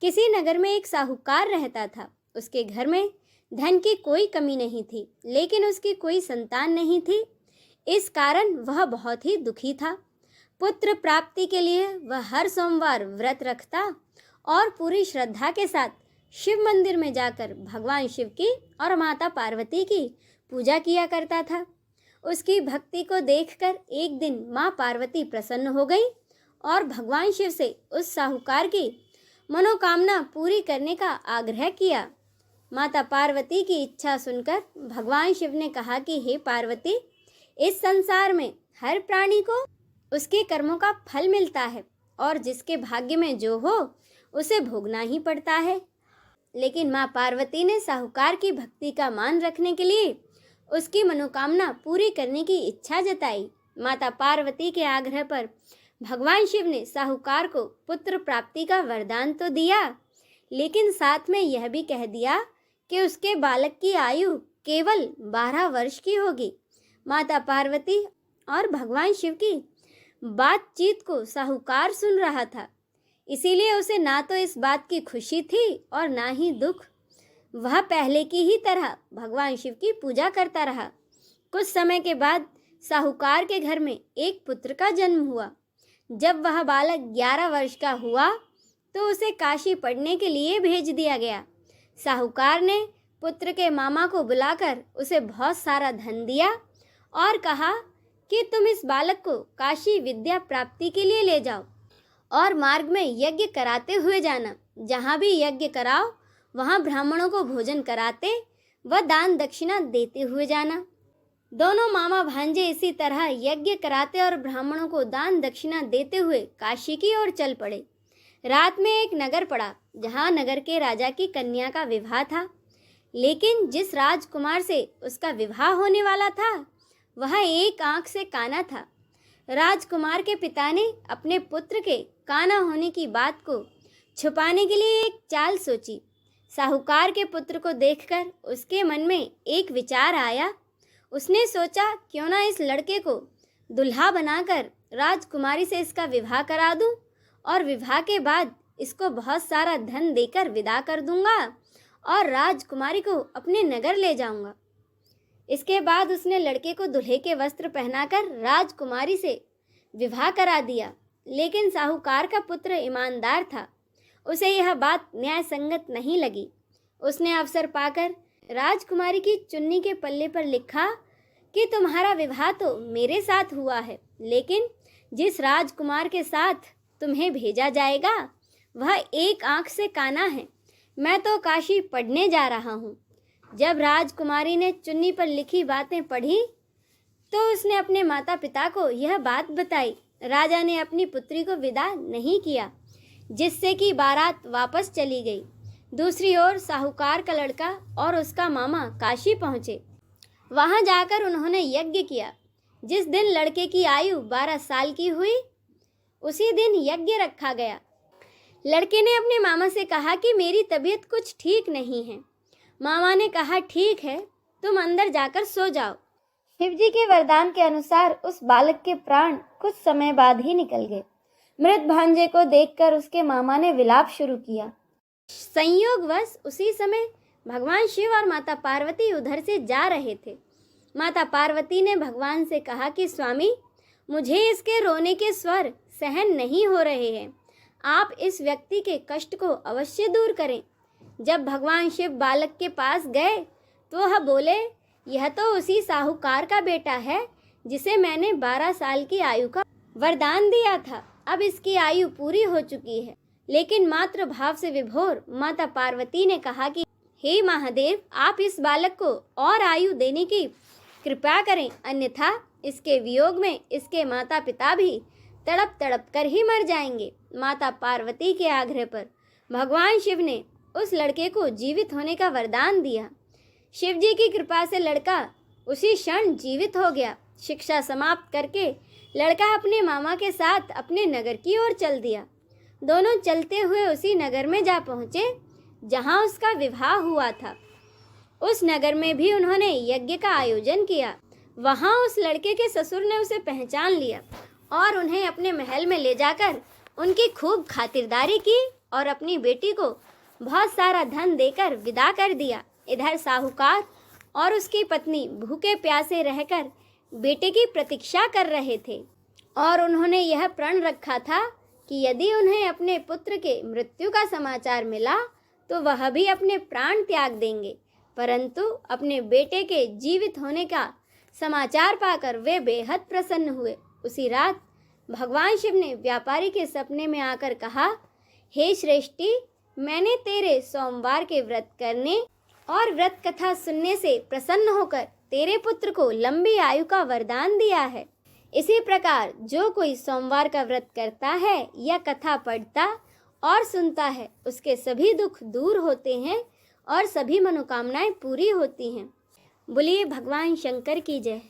किसी नगर में एक साहूकार रहता था। उसके घर में धन की कोई कमी नहीं थी, लेकिन उसकी कोई संतान नहीं थी। इस कारण वह बहुत ही दुखी था। पुत्र प्राप्ति के लिए वह हर सोमवार व्रत रखता और पूरी श्रद्धा के साथ शिव मंदिर में जाकर भगवान शिव की और माता पार्वती की पूजा किया करता था। उसकी भक्ति को देखकर एक दिन माँ पार्वती प्रसन्न हो गई और भगवान शिव से उस साहूकार की मनोकामना पूरी करने का आग्रह किया। माता पार्वती की इच्छा सुनकर भगवान शिव ने कहा कि हे पार्वती, इस संसार में हर प्राणी को उसके कर्मों का फल मिलता है और जिसके भाग्य में जो हो उसे भोगना ही पड़ता है। लेकिन माँ पार्वती ने साहूकार की भक्ति का मान रखने के लिए उसकी मनोकामना पूरी करने की इच्छा जताई। माता पार्वती के आग्रह पर भगवान शिव ने साहूकार को पुत्र प्राप्ति का वरदान तो दिया, लेकिन साथ में यह भी कह दिया कि उसके बालक की आयु केवल 12 वर्ष की होगी। माता पार्वती और भगवान शिव की बातचीत को साहूकार सुन रहा था, इसीलिए उसे ना तो इस बात की खुशी थी और ना ही दुख। वह पहले की ही तरह भगवान शिव की पूजा करता रहा। कुछ समय के बाद साहूकार के घर में एक पुत्र का जन्म हुआ। जब वह बालक 11 वर्ष का हुआ तो उसे काशी पढ़ने के लिए भेज दिया गया। साहूकार ने पुत्र के मामा को बुलाकर उसे बहुत सारा धन दिया और कहा कि तुम इस बालक को काशी विद्या प्राप्ति के लिए ले जाओ और मार्ग में यज्ञ कराते हुए जाना। जहाँ भी यज्ञ कराओ वहाँ ब्राह्मणों को भोजन कराते व दान दक्षिणा देते हुए जाना। दोनों मामा भांजे इसी तरह यज्ञ कराते और ब्राह्मणों को दान दक्षिणा देते हुए काशी की ओर चल पड़े। रात में एक नगर पड़ा जहाँ नगर के राजा की कन्या का विवाह था, लेकिन जिस राजकुमार से उसका विवाह होने वाला था वह एक आंख से काना था। राजकुमार के पिता ने अपने पुत्र के काना होने की बात को छुपाने के लिए एक चाल सोची। साहूकार के पुत्र को देखकर उसके मन में एक विचार आया। उसने सोचा, क्यों ना इस लड़के को दुल्हा बनाकर राजकुमारी से इसका विवाह करा दूं और विवाह के बाद इसको बहुत सारा धन देकर विदा कर दूंगा और राजकुमारी को अपने नगर ले जाऊंगा। इसके बाद उसने लड़के को दूल्हे के वस्त्र पहनाकर राजकुमारी से विवाह करा दिया। लेकिन साहूकार का पुत्र ईमानदार था, उसे यह बात न्याय संगत नहीं लगी। उसने अवसर पाकर राजकुमारी की चुन्नी के पल्ले पर लिखा कि तुम्हारा विवाह तो मेरे साथ हुआ है, लेकिन जिस राजकुमार के साथ तुम्हें भेजा जाएगा वह एक आंख से काना है। मैं तो काशी पढ़ने जा रहा हूँ। जब राजकुमारी ने चुन्नी पर लिखी बातें पढ़ी तो उसने अपने माता पिता को यह बात बताई। राजा ने अपनी पुत्री को विदा नहीं किया, जिससे कि बारात वापस चली गई। दूसरी ओर साहूकार का लड़का और उसका मामा काशी पहुँचे। वहाँ जाकर उन्होंने यज्ञ किया। जिस दिन लड़के की आयु 12 साल की हुई उसी दिन यज्ञ रखा गया। लड़के ने अपने मामा से कहा कि मेरी तबीयत कुछ ठीक नहीं है। मामा ने कहा, ठीक है, तुम अंदर जाकर सो जाओ। शिवजी के वरदान के अनुसार उस बालक के प्राण कुछ समय बाद ही निकल गए। मृत भांजे को देखकर उसके मामा ने विलाप शुरू किया। संयोगवश उसी समय भगवान शिव और माता पार्वती उधर से जा रहे थे। माता पार्वती ने भगवान से कहा कि स्वामी, मुझे इसके रोने के स्वर सहन नहीं हो रहे हैं। आप इस व्यक्ति के कष्ट को अवश्य दूर करें। जब भगवान शिव बालक के पास गए तो वह बोले, यह तो उसी साहूकार का बेटा है जिसे मैंने 12 साल की आयु का वरदान दिया था। अब इसकी आयु पूरी हो चुकी है। लेकिन मातृ भाव से विभोर माता पार्वती ने कहा कि हे महादेव, आप इस बालक को और आयु देने की कृपा करें, अन्यथा इसके वियोग में इसके माता पिता भी तड़प तड़प कर ही मर जाएंगे। माता पार्वती के आग्रह पर भगवान शिव ने उस लड़के को जीवित होने का वरदान दिया। शिव जी की कृपा से लड़का उसी क्षण जीवित हो गया। शिक्षा समाप्त करके लड़का अपने मामा के साथ अपने नगर की ओर चल दिया। दोनों चलते हुए उसी नगर में जा पहुँचे जहाँ उसका विवाह हुआ था। उस नगर में भी उन्होंने यज्ञ का आयोजन किया। वहाँ उस लड़के के ससुर ने उसे पहचान लिया और उन्हें अपने महल में ले जाकर उनकी खूब खातिरदारी की और अपनी बेटी को बहुत सारा धन देकर विदा कर दिया। इधर साहूकार और उसकी पत्नी भूखे प्यासे रहकर बेटे की प्रतीक्षा कर रहे थे और उन्होंने यह प्रण रखा था कि यदि उन्हें अपने पुत्र के मृत्यु का समाचार मिला तो वह भी अपने प्राण त्याग देंगे। परंतु अपने बेटे के जीवित होने का समाचार पाकर वे बेहद प्रसन्न हुए। उसी रात भगवान शिव ने व्यापारी के सपने में आकर कहा, हे श्रेष्ठी, मैंने तेरे सोमवार के व्रत करने और व्रत कथा सुनने से प्रसन्न होकर तेरे पुत्र को लंबी आयु का वरदान दिया है। इसी प्रकार जो कोई सोमवार का व्रत करता है या कथा पढ़ता और सुनता है, उसके सभी दुख दूर होते हैं और सभी मनोकामनाएं पूरी होती हैं। बोलिए भगवान शंकर की जय।